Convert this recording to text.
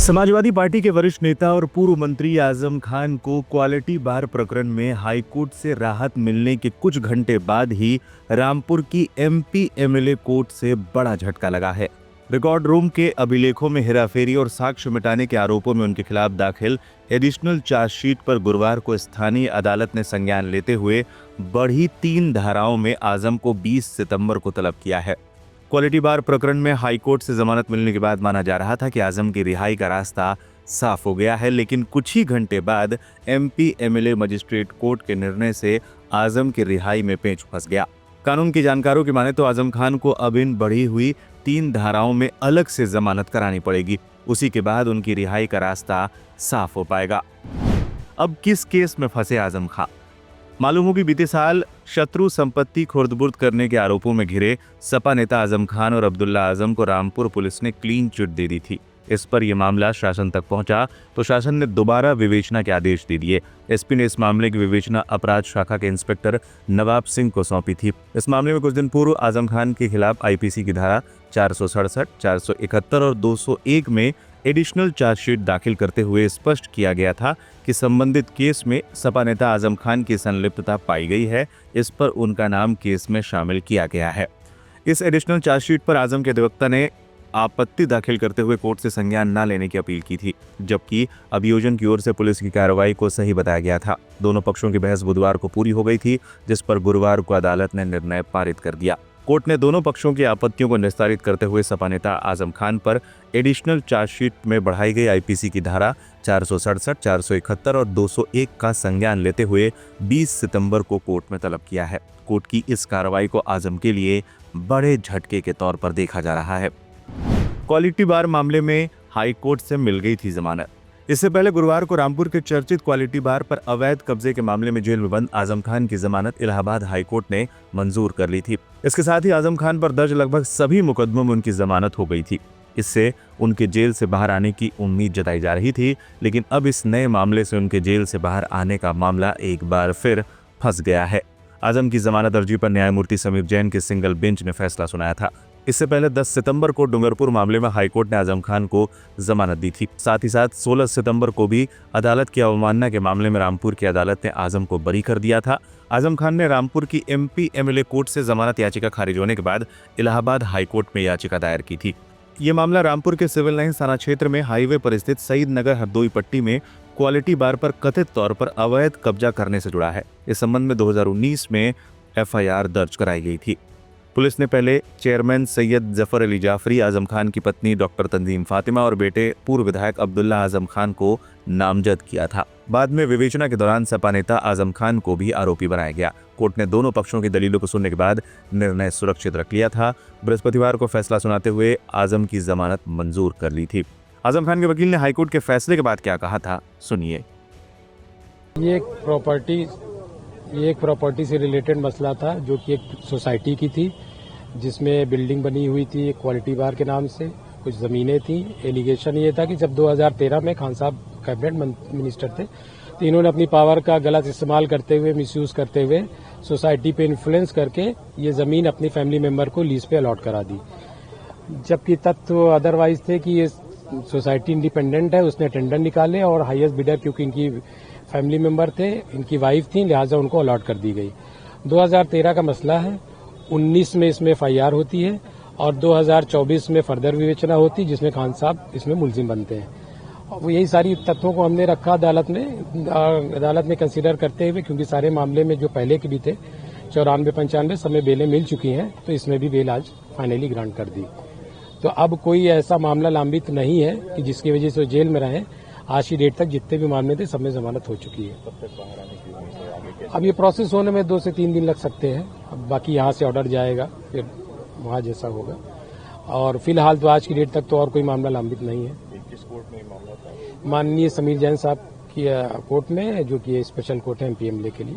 Samajwadi party के वरिष्ठ नेता और पूर्व मंत्री आजम खान को क्वालिटी बार प्रकरण में हाईकोर्ट से राहत मिलने के कुछ घंटे बाद ही रामपुर की एमपी एमएलए कोर्ट से बड़ा झटका लगा है। रिकॉर्ड रूम के अभिलेखों में हेराफेरी और साक्ष्य मिटाने के आरोपों में उनके खिलाफ दाखिल एडिशनल चार्जशीट पर गुरुवार को स्थानीय अदालत ने संज्ञान लेते हुए बढ़ी 3 धाराओं में आजम को 20 सितंबर को तलब किया है। क्वालिटी बार प्रकरण में हाईकोर्ट से जमानत मिलने के बाद माना जा रहा था कि आजम की रिहाई का रास्ता साफ हो गया है, लेकिन कुछ ही घंटे बाद एमपी एमएलए मजिस्ट्रेट कोर्ट के निर्णय से आजम की रिहाई में पेंच फंस गया। कानून की जानकारों की माने तो आजम खान को अब इन बढ़ी हुई 3 धाराओं में अलग से जमानत करानी पड़ेगी। उसी के बाद उनकी रिहाई का रास्ता साफ हो पाएगा। अब किस केस में फंसे आजम खान? मालूम हो कि बीते साल शत्रु संपत्ति खुर्द-बुर्द करने के आरोपों में घिरे सपा नेता आजम खान और अब्दुल्ला आजम को रामपुर पुलिस ने क्लीन चिट दे दी थी। इस पर यह मामला शासन तक पहुंचा तो शासन ने दोबारा विवेचना के आदेश दे दिए। एसपी ने इस मामले की विवेचना अपराध शाखा के इंस्पेक्टर नवाब सिंह को सौंपी थी। इस मामले में कुछ दिन पूर्व आजम खान के खिलाफ आईपीसी की धारा 467, 471 और 201 में एडिशनल चार्जशीट दाखिल करते हुए स्पष्ट किया गया था कि संबंधित केस में सपा नेता आजम खान की संलिप्तता पाई गई है। इस पर उनका नाम केस में शामिल किया गया है। इस एडिशनल चार्जशीट पर आजम के अधिवक्ता ने आपत्ति दाखिल करते हुए कोर्ट से संज्ञान न लेने की अपील की थी, जबकि अभियोजन की ओर से पुलिस की कार्रवाई को सही बताया गया था। दोनों पक्षों की बहस बुधवार को पूरी हो गई थी, जिस पर गुरुवार को अदालत ने निर्णय पारित कर दिया। कोर्ट ने दोनों पक्षों की आपत्तियों को निस्तारित करते हुए सपा नेता आजम खान पर एडिशनल चार्जशीट में बढ़ाई गई आईपीसी की धारा 467, 471 और 201 का संज्ञान लेते हुए 20 सितंबर को कोर्ट में तलब किया है। कोर्ट की इस कार्रवाई को आजम के लिए बड़े झटके के तौर पर देखा जा रहा है। क्वालिटी बार मामले में हाई कोर्ट से मिल गई थी जमानत। इससे पहले गुरुवार को रामपुर के चर्चित क्वालिटी बार पर अवैध कब्जे के मामले में जेल में बंद आजम खान की जमानत इलाहाबाद हाई कोर्ट ने मंजूर कर ली थी। इसके साथ ही आजम खान पर दर्ज लगभग सभी मुकदमों में उनकी जमानत हो गई थी। इससे उनके जेल से बाहर आने की उम्मीद जताई जा रही थी, लेकिन अब इस नए मामले से उनके जेल से बाहर आने का मामला एक बार फिर फंस गया है। आजम की जमानत अर्जी पर न्यायमूर्ति समीर जैन के सिंगल बेंच ने फैसला सुनाया था। इससे पहले 10 सितंबर को डूंगरपुर मामले में हाईकोर्ट ने आजम खान को जमानत दी थी। साथ ही साथ 16 सितंबर को भी अदालत की अवमानना के मामले में रामपुर की अदालत ने आजम को बरी कर दिया था। आजम खान ने रामपुर की एमपी एमएलए कोर्ट से जमानत याचिका खारिज होने के बाद इलाहाबाद हाईकोर्ट में याचिका दायर की थी। ये मामला रामपुर के सिविल लाइन थाना क्षेत्र में हाईवे पर स्थित सईद नगर हरदोई पट्टी में क्वालिटी बार पर कथित तौर पर अवैध कब्जा करने से जुड़ा है। इस संबंध में 2019 में एफआईआर दर्ज कराई गई थी। पुलिस ने पहले चेयरमैन सैयद जफर अली जाफरी, आजम खान की पत्नी डॉक्टर तंजीम फातिमा और बेटे पूर्व विधायक अब्दुल्ला आजम खान को नामजद किया था। बाद में विवेचना के दौरान सपा नेता आजम खान को भी आरोपी बनाया गया। कोर्ट ने दोनों पक्षों की दलीलों को सुनने के बाद निर्णय सुरक्षित रख लिया था। बृहस्पतिवार को फैसला सुनाते हुए आजम की जमानत मंजूर कर ली थी। आजम खान के वकील ने हाईकोर्ट के फैसले के बाद क्या कहा था, सुनिए। ये एक प्रॉपर्टी से रिलेटेड मसला था, जो कि एक सोसाइटी की थी, जिसमें बिल्डिंग बनी हुई थी एक क्वालिटी बार के नाम से, कुछ ज़मीनें थी। एलिगेशन ये था कि जब 2013 में खान साहब कैबिनेट मिनिस्टर थे, तो इन्होंने अपनी पावर का गलत इस्तेमाल करते हुए, मिसयूज करते हुए सोसाइटी पे इन्फ्लुएंस करके ये ज़मीन अपनी फैमिली मेंबर को लीज पे अलॉट करा दी, जबकि तथ्य अदरवाइज थे कि ये सोसाइटी इंडिपेंडेंट है। उसने टेंडर निकाले और हाईएस्ट बिडर, क्योंकि इनकी फैमिली मेंबर थे, इनकी वाइफ थी, लिहाजा उनको अलॉट कर दी गई। 2013 का मसला है। 19 में इसमें एफआईआर होती है और 2024 में फर्दर विवेचना होती है, जिसमें खान साहब इसमें मुलजिम बनते हैं। और यही सारी तथ्यों को हमने रखा अदालत में कंसीडर करते हुए, क्योंकि सारे मामले में जो पहले के भी थे 94-95 समय बेलें मिल चुकी हैं, तो इसमें भी बेल आज फाइनली ग्रांट कर दी। तो अब कोई ऐसा मामला लंबित नहीं है कि जिसकी वजह से जेल में रहें। आज की डेट तक जितने भी मामले थे सब में जमानत हो चुकी है। अब ये प्रोसेस होने में 2 से 3 दिन लग सकते हैं। अब बाकी यहाँ से ऑर्डर जाएगा, फिर वहाँ जैसा होगा। और फिलहाल तो आज की डेट तक तो और कोई मामला लंबित नहीं है। किस कोर्ट में मामला था? माननीय समीर जैन साहब की कोर्ट में, जो कि स्पेशल कोर्ट है एमपीएमएलए के लिए।